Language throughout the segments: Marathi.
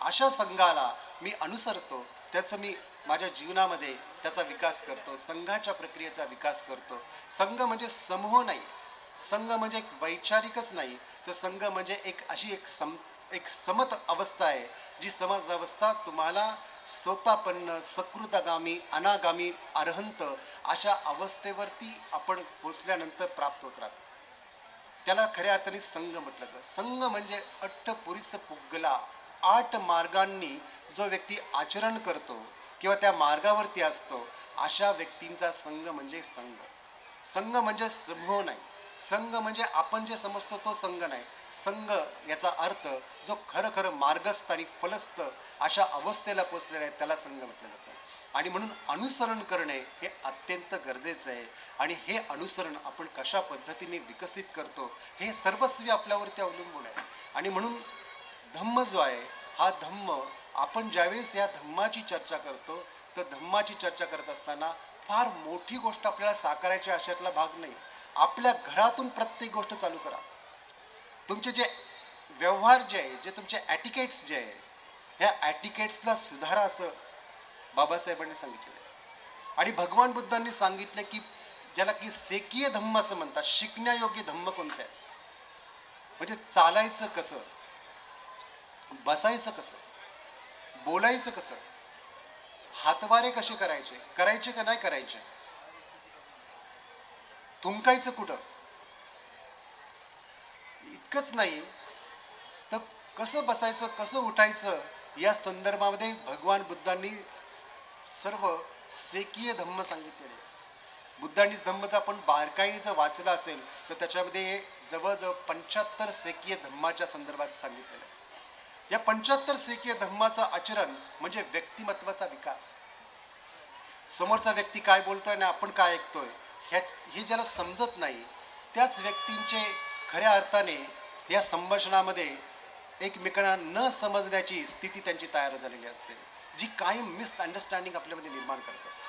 अशा संघाला मी अनुसरतो, त्याचं मी माझ्या जीवनामध्ये त्याचा विकास करतो, संघाच्या प्रक्रियेचा विकास करतो. संघ म्हणजे समूह नाही, संघ म्हणजे एक वैचारिकच नाही, तर संघ म्हणजे एक समत अवस्था आहे, जी समज अवस्था तुम्हाला स्वतःपन्न सकृतगामी अनागामी अरहंत अशा अवस्थेवरती आपण पोचल्यानंतर प्राप्त होत राहतो. त्याला खऱ्या अर्थाने संघ म्हटलं जातं. संघ म्हणजे अट्टपुरीस पुगला, 8 मार्गांनी जो व्यक्ती आचरण करतो किंवा त्या मार्गावरती असतो, अशा व्यक्तींचा संघ म्हणजे संघ. संघ म्हणजे समूह नाही, संघ म्हणजे आपण जे समजतो तो संघ नाही. संघ याचा अर्थ जो खरं खरं मार्गस्थ आणि फलस्थ अशा अवस्थेला पोचलेला आहे, त्याला संघ म्हटलं जातं. आणि म्हणून अनुसरण करणे हे अत्यंत गरजेचं आहे. आणि हे अनुसरण आपण कशा पद्धतीने विकसित करतो, हे सर्वस्वी आपल्यावरती अवलंबून आहे. आणि म्हणून धम्म जो आहे, हा धम्म, आपण ज्यावेळेस या धम्माची चर्चा करतो, तर धम्माची चर्चा करत असताना फार मोठी गोष्ट आपल्याला साकारायची अशातला भाग नाही. आपल्या घरातून प्रत्येक गोष्ट चालू करा. तुमचे जे व्यवहार जे आहे, जे तुमचे ॲटिकेट्स जे आहे, ह्या ॲटिकेट्सला सुधारा असं बाबासाहेबांनी सांगितलेलं आहे. आणि भगवान बुद्धांनी सांगितलं की ज्याला की सेकीय धम्म असं म्हणतात, शिकण्यायोग्य धम्म कोणते आहे, म्हणजे चालायचं कसं, बसायचं कसं, बोलायचं कसं, हातवारे कसे करायचे, करायचे का नाही करायचे, थुंकायचं कुठं, इतकंच नाही तर कसं बसायचं, कसं उठायचं, या संदर्भामध्ये भगवान बुद्धांनी सर्व सेकीय धम्म सांगितलेले. बुद्धांनी धम्म जर आपण बारकाईने जर वाचलं असेल, तर त्याच्यामध्ये जवळजवळ 75 सेकीय धम्माच्या संदर्भात सांगितलेलं आहे. या 75 सेकीय धम्माचं आचरण म्हणजे व्यक्तिमत्वाचा विकास. समोरचा व्यक्ती काय बोलतोय आणि आपण काय ऐकतोय, हे ज्याला समजत नाही, त्याच व्यक्तींचे खऱ्या अर्थाने या संभाषणामध्ये एकमेकांना न समजण्याची स्थिती त्यांची तयार झालेली असते, जी कायम मिसअंडरस्टँडिंग आपल्यामध्ये निर्माण करत असते.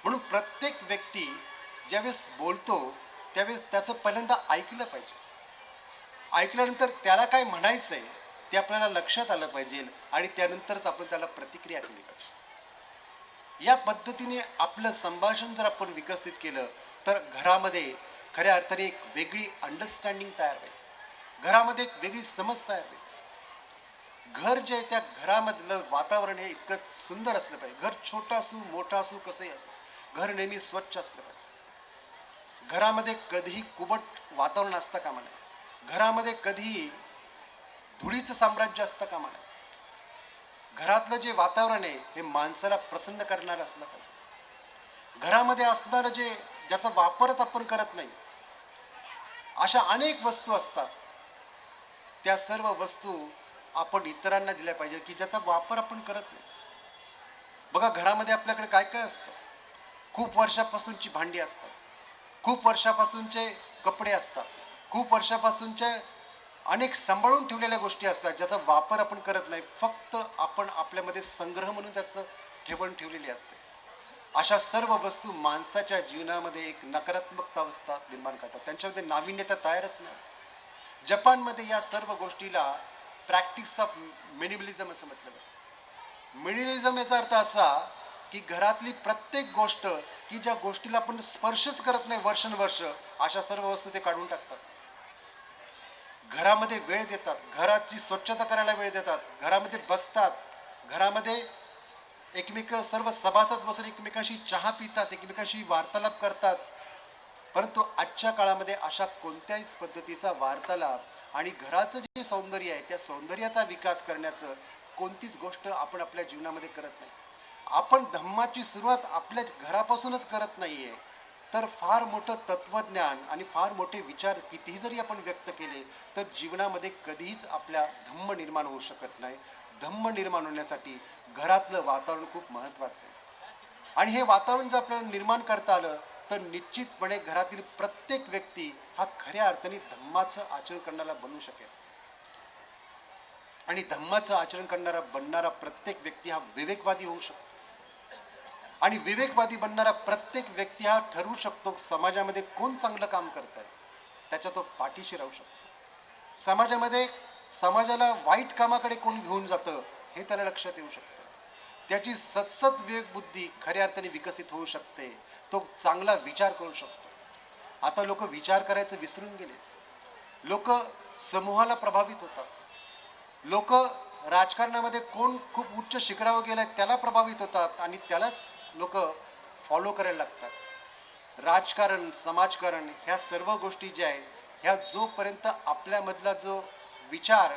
म्हणून प्रत्येक व्यक्ती ज्यावेळेस बोलतो, त्यावेळेस त्याचं पहिल्यांदा ऐकलं पाहिजे. ऐकल्यानंतर त्याला काय म्हणायचं आहे ते आपल्याला लक्षात आलं पाहिजे, आणि त्यानंतरच आपण त्याला प्रतिक्रिया केली पाहिजे. या पद्धतीने आपलं संभाषण जर आपण विकसित केलं, तर घरामध्ये खऱ्या अर्थाने एक वेगळी अंडरस्टँडिंग तयार होईल, घरामध्ये एक वेगळी समज तयार होईल. घर जे आहे, त्या घरामधलं वातावरण हे इतकं सुंदर असलं पाहिजे. घर छोटं असू मोठं असू कसंही असो, घर नेहमी स्वच्छ असलं पाहिजे. घरामध्ये कधीही कुबट वातावरण असतं कामा नये, घरामध्ये कधीही धुळीचं साम्राज्य असतं कामा नये. घरातलं जे वातावरण आहे हे माणसाला प्रसन्न करणारं असलं पाहिजे. घरामध्ये असणारं ज्याचा वापरच आपण करत नाही, अशा अनेक वस्तू असतात, त्या सर्व वस्तू आपण इतरांना दिल्या पाहिजे की ज्याचा वापर आपण करत नाही. बघा, घरामध्ये आपल्याकडे काय काय असतं, खूप वर्षापासूनची भांडी असतात, खूप वर्षापासूनचे कपडे असतात, खूप वर्षापासूनचे अनेक सांभाळून ठेवलेल्या गोष्टी असतात, ज्याचा वापर आपण करत नाही, फक्त आपण आपल्यामध्ये संग्रह म्हणून त्याचं ठेवण ठेवलेली असते. अशा सर्व वस्तू माणसाच्या जीवनामध्ये एक नकारात्मक अवस्था निर्माण करतात, त्यांच्यामध्ये नाविन्यता तयारच नाही. जपानमध्ये या सर्व गोष्टीला प्रॅक्टिस ऑफ मिनिमलिझम असं म्हटलं जातं. मिनिमलिझम याचा अर्थ असा की घरातली प्रत्येक गोष्ट की ज्या गोष्टीला आपण स्पर्शच करत नाही वर्षानुवर्ष, अशा सर्व वस्तू ते काढून टाकतात. घरामध्ये वेळ देतात, घराची स्वच्छता करायला वेळ देतात, घरामध्ये बसतात, घरामध्ये सर्व सभासद बसून एकमेकांशी चहा पितात, एकमेकांशी वार्तालाप करतात. परंतु आजच्या काळामध्ये अशा कोणत्याच पद्धतीचा वार्तालाप आणि घराचं जे सौंदर्य आहे त्या सौंदर्याचा विकास करण्याचं कोणतीच गोष्ट आपण आपल्या जीवनामध्ये करत नाही. आपण धम्माची सुरुवात आपल्या घरापासूनच करत नाहीये, तर फार मोठं तत्वज्ञान आणि फार मोठे विचार कितीही जरी आपण व्यक्त केले, तर जीवनामध्ये कधीच आपल्या धम्म निर्माण होऊ शकत नाही. धम्म निर्माण होण्यासाठी घरातलं वातावरण खूप महत्त्वाचं आहे. आणि हे वातावरण जर आपल्याला निर्माण करता आलं, तर निश्चितपणे घरातील प्रत्येक व्यक्ती हा खऱ्या अर्थाने धम्माचं आचरण करणारा बनू शकेल. आणि धम्माचं आचरण करणारा बनणारा प्रत्येक व्यक्ती हा विवेकवादी होऊ शकतो. आणि विवेकवादी बनणारा प्रत्येक व्यक्ती हा ठरवू शकतो समाजामध्ये कोण चांगलं काम करत आहे, त्याच्या तो पाठीशी राहू शकतो. समाजाला वाईट कामाकडे कोण घेऊन जातं, हे त्याला लक्षात येऊ शकतं. त्याची सतसत विवेक बुद्धी खऱ्या अर्थाने विकसित होऊ शकते. तो चांगला विचार करू शकतो. आता लोक विचार करायचं विसरून गेले. लोक समूहाला प्रभावित होतात. लोक राजकारणामध्ये कोण खूप उच्च शिखरावर गेलाय त्याला प्रभावित होतात आणि त्यालाच लोक फॉलो करायला लागतात. राजकारण, समाजकारण ह्या सर्व गोष्टी ज्या आहेत ह्या जोपर्यंत आपल्यामधला जो विचार,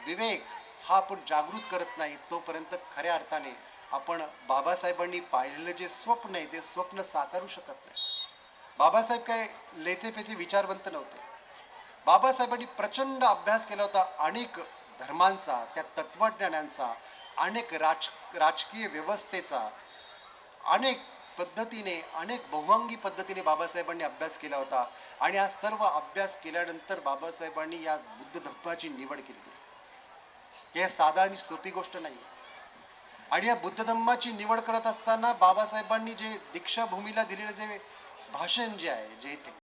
विवेक हा आपण जागृत करत नाही तोपर्यंत खऱ्या अर्थाने आपण बाबासाहेबांनी पाहिलेलं जे स्वप्न आहे ते स्वप्न साकारू शकत नाही. बाबासाहेब काय लेचेपेचे विचारवंत नव्हते. बाबासाहेबांनी प्रचंड अभ्यास केला होता अनेक धर्मांचा, त्या तत्वज्ञानांचा, अनेक राजकीय व्यवस्थेचा, अनेक पद्धतीने, अनेक बहुअंगी पद्धतीने बाबासाहेबांनी अभ्यास केला होता. आणि हा सर्व अभ्यास केल्यानंतर बाबासाहेबांनी या बुद्ध धम्माची निवड केली. हे साधा आणि सोपी गोष्ट नाही. आणि या बुद्ध धम्माची निवड करत असताना बाबासाहेबांनी जे दीक्षाभूमीला दिलेलं जे भाषण जे आहे, जे